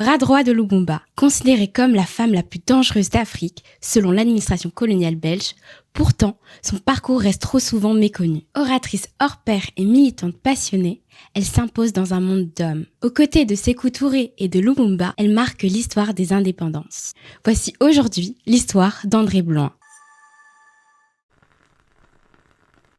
bras droit de Lumumba, considérée comme la femme la plus dangereuse d'Afrique selon l'administration coloniale belge, pourtant, son parcours reste trop souvent méconnu. Oratrice hors pair et militante passionnée, elle s'impose dans un monde d'hommes. Aux côtés de Sékou Touré et de Lumumba, elle marque l'histoire des indépendances. Voici aujourd'hui l'histoire d'André Bloin.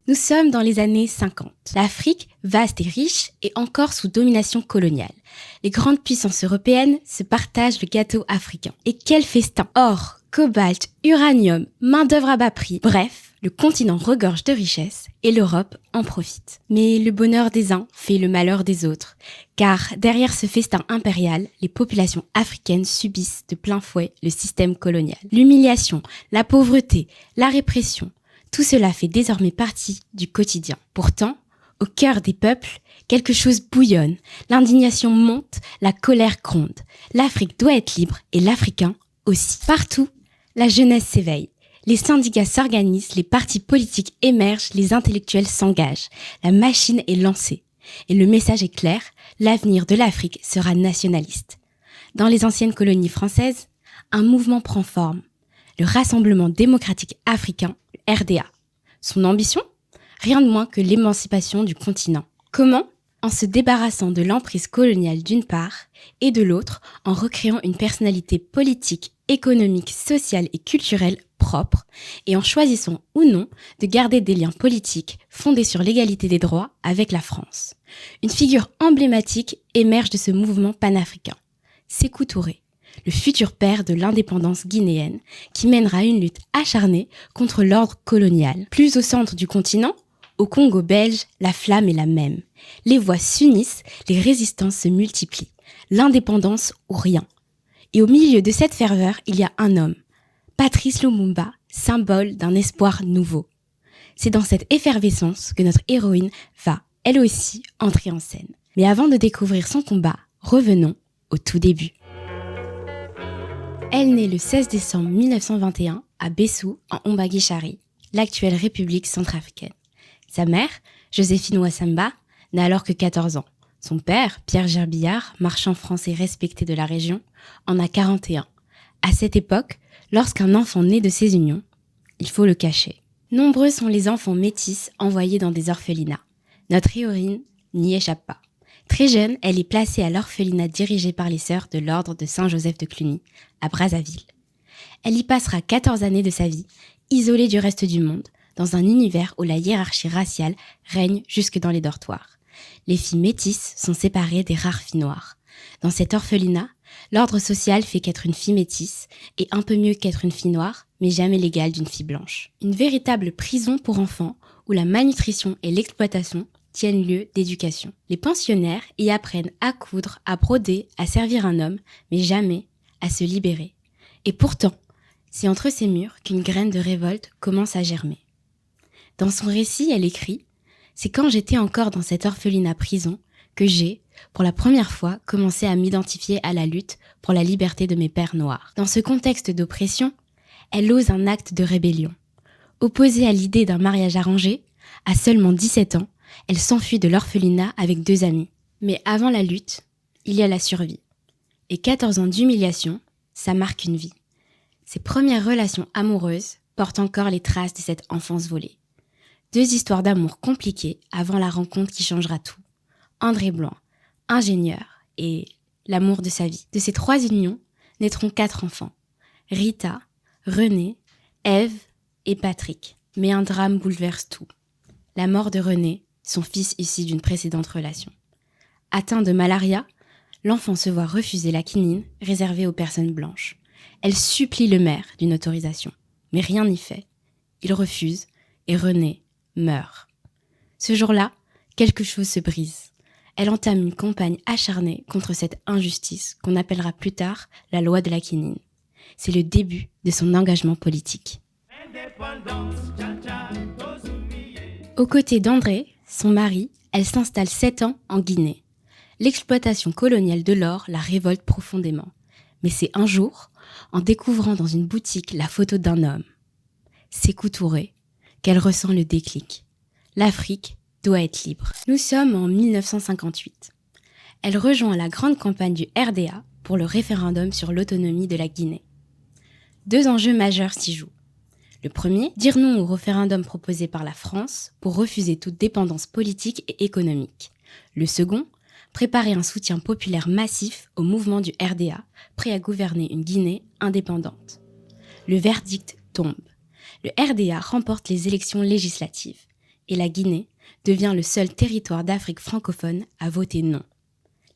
Nous sommes dans les années 50. L'Afrique, vaste et riche, est encore sous domination coloniale. Les grandes puissances européennes se partagent le gâteau africain. Et quel festin! Or, cobalt, uranium, main-d'œuvre à bas prix. Bref, le continent regorge de richesses et l'Europe en profite. Mais le bonheur des uns fait le malheur des autres. Car derrière ce festin impérial, les populations africaines subissent de plein fouet le système colonial. L'humiliation, la pauvreté, la répression, tout cela fait désormais partie du quotidien. Pourtant, au cœur des peuples, quelque chose bouillonne, l'indignation monte, la colère gronde. L'Afrique doit être libre et l'Africain aussi. Partout, la jeunesse s'éveille. Les syndicats s'organisent, les partis politiques émergent, les intellectuels s'engagent. La machine est lancée. Et le message est clair, l'avenir de l'Afrique sera nationaliste. Dans les anciennes colonies françaises, un mouvement prend forme. Le Rassemblement démocratique africain, le RDA. Son ambition ? Rien de moins que l'émancipation du continent. Comment ? En se débarrassant de l'emprise coloniale d'une part, et de l'autre, en recréant une personnalité politique, économique, sociale et culturelle propre, et en choisissant ou non de garder des liens politiques fondés sur l'égalité des droits avec la France. Une figure emblématique émerge de ce mouvement panafricain. Sékou Touré, le futur père de l'indépendance guinéenne, qui mènera une lutte acharnée contre l'ordre colonial. Plus au centre du continent, au Congo belge, la flamme est la même. Les voix s'unissent, les résistances se multiplient. L'indépendance ou rien. Et au milieu de cette ferveur, il y a un homme, Patrice Lumumba, symbole d'un espoir nouveau. C'est dans cette effervescence que notre héroïne va, elle aussi, entrer en scène. Mais avant de découvrir son combat, revenons au tout début. Elle naît le 16 décembre 1921 à Bessou, en Ombagui-Chari, l'actuelle République centrafricaine. Sa mère, Joséphine Ouassamba, n'a alors que 14 ans. Son père, Pierre Gerbillard, marchand français respecté de la région, en a 41. À cette époque, lorsqu'un enfant naît de ces unions, il faut le cacher. Nombreux sont les enfants métis envoyés dans des orphelinats. Notre héroïne n'y échappe pas. Très jeune, elle est placée à l'orphelinat dirigé par les sœurs de l'ordre de Saint-Joseph de Cluny, à Brazzaville. Elle y passera 14 années de sa vie, isolée du reste du monde, dans un univers où la hiérarchie raciale règne jusque dans les dortoirs. Les filles métisses sont séparées des rares filles noires. Dans cet orphelinat, l'ordre social fait qu'être une fille métisse est un peu mieux qu'être une fille noire, mais jamais l'égal d'une fille blanche. Une véritable prison pour enfants où la malnutrition et l'exploitation tiennent lieu d'éducation. Les pensionnaires y apprennent à coudre, à broder, à servir un homme, mais jamais à se libérer. Et pourtant, c'est entre ces murs qu'une graine de révolte commence à germer. Dans son récit, elle écrit « C'est quand j'étais encore dans cet orphelinat-prison que j'ai, pour la première fois, commencé à m'identifier à la lutte pour la liberté de mes pères noirs. Dans ce contexte d'oppression, elle ose un acte de rébellion. Opposée à l'idée d'un mariage arrangé, à seulement 17 ans, elle s'enfuit de l'orphelinat avec 2 amis. Mais avant la lutte, il y a la survie. Et 14 ans d'humiliation, ça marque une vie. Ses premières relations amoureuses portent encore les traces de cette enfance volée. 2 histoires d'amour compliquées avant la rencontre qui changera tout. André Bloin, ingénieur, et l'amour de sa vie. De ces 3 unions naîtront 4 enfants. Rita, René, Ève et Patrick. Mais un drame bouleverse tout. La mort de René, son fils issu d'une précédente relation. Atteint de malaria, l'enfant se voit refuser la quinine réservée aux personnes blanches. Elle supplie le maire d'une autorisation, mais rien n'y fait. Il refuse et René meurt. Ce jour-là, quelque chose se brise. Elle entame une campagne acharnée contre cette injustice qu'on appellera plus tard la loi de la quinine. C'est le début de son engagement politique. Aux côtés d'André, son mari, elle s'installe 7 ans en Guinée. L'exploitation coloniale de l'or la révolte profondément. Mais c'est un jour, en découvrant dans une boutique la photo d'un homme, Sékou Touré, qu'elle ressent le déclic. L'Afrique doit être libre. Nous sommes en 1958. Elle rejoint la grande campagne du RDA pour le référendum sur l'autonomie de la Guinée. Deux enjeux majeurs s'y jouent. Le premier, dire non au référendum proposé par la France pour refuser toute dépendance politique et économique. Le second, préparer un soutien populaire massif au mouvement du RDA, prêt à gouverner une Guinée indépendante. Le verdict tombe. Le RDA remporte les élections législatives et la Guinée devient le seul territoire d'Afrique francophone à voter non.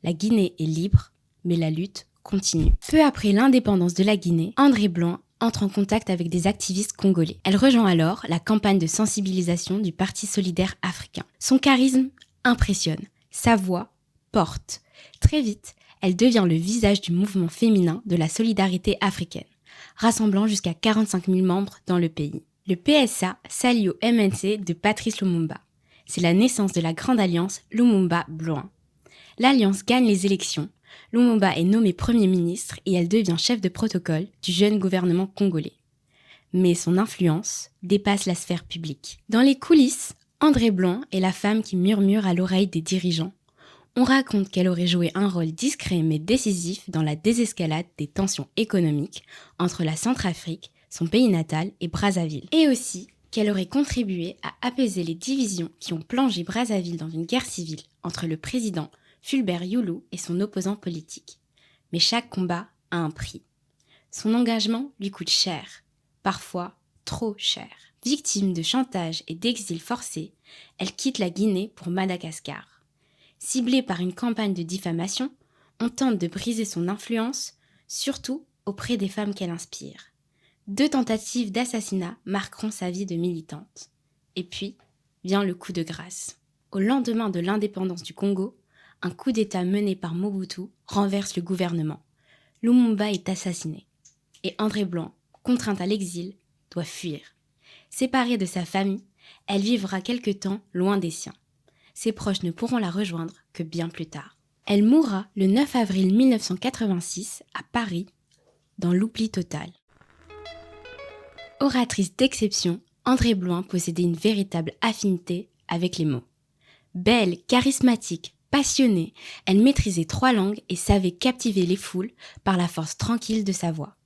La Guinée est libre, mais la lutte continue. Peu après l'indépendance de la Guinée, André Blanc entre en contact avec des activistes congolais. Elle rejoint alors la campagne de sensibilisation du Parti solidaire africain. Son charisme impressionne, sa voix porte. Très vite, elle devient le visage du mouvement féminin de la solidarité africaine, rassemblant jusqu'à 45 000 membres dans le pays. Le PSA s'allie au MNC de Patrice Lumumba. C'est la naissance de la grande alliance Lumumba-Blouin. L'alliance gagne les élections. Lumumba est nommé Premier ministre et elle devient chef de protocole du jeune gouvernement congolais. Mais son influence dépasse la sphère publique. Dans les coulisses, André Blanc est la femme qui murmure à l'oreille des dirigeants. On raconte qu'elle aurait joué un rôle discret mais décisif dans la désescalade des tensions économiques entre la Centrafrique, son pays natal, et Brazzaville. Et aussi qu'elle aurait contribué à apaiser les divisions qui ont plongé Brazzaville dans une guerre civile entre le président Fulbert Youlou et son opposant politique. Mais chaque combat a un prix. Son engagement lui coûte cher, parfois trop cher. Victime de chantage et d'exil forcé, elle quitte la Guinée pour Madagascar. Ciblée par une campagne de diffamation, on tente de briser son influence, surtout auprès des femmes qu'elle inspire. 2 tentatives d'assassinat marqueront sa vie de militante. Et puis, vient le coup de grâce. Au lendemain de l'indépendance du Congo, un coup d'État mené par Mobutu renverse le gouvernement. Lumumba est assassiné. Et André Blanc, contrainte à l'exil, doit fuir. Séparée de sa famille, elle vivra quelque temps loin des siens. Ses proches ne pourront la rejoindre que bien plus tard. Elle mourra le 9 avril 1986 à Paris, dans l'oubli total. Oratrice d'exception, André Blouin possédait une véritable affinité avec les mots. Belle, charismatique, passionnée, elle maîtrisait 3 langues et savait captiver les foules par la force tranquille de sa voix.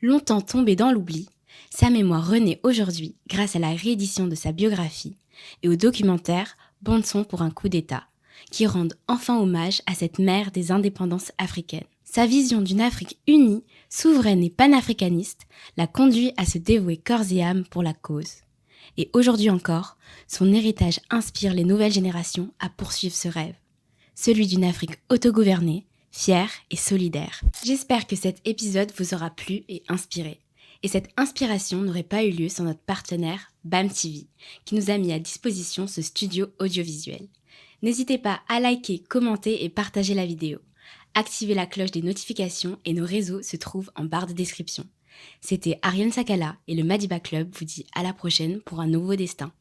Longtemps tombée dans l'oubli, sa mémoire renaît aujourd'hui grâce à la réédition de sa biographie et au documentaire Bande-son pour un coup d'État, qui rendent enfin hommage à cette mère des indépendances africaines. Sa vision d'une Afrique unie, souveraine et panafricaniste l'a conduit à se dévouer corps et âme pour la cause. Et aujourd'hui encore, son héritage inspire les nouvelles générations à poursuivre ce rêve, celui d'une Afrique autogouvernée, fière et solidaire. J'espère que cet épisode vous aura plu et inspiré. Et cette inspiration n'aurait pas eu lieu sans notre partenaire BAM TV, qui nous a mis à disposition ce studio audiovisuel. N'hésitez pas à liker, commenter et partager la vidéo. Activez la cloche des notifications et nos réseaux se trouvent en barre de description. C'était Ariane Sakala et le Madiba Club vous dit à la prochaine pour un nouveau destin.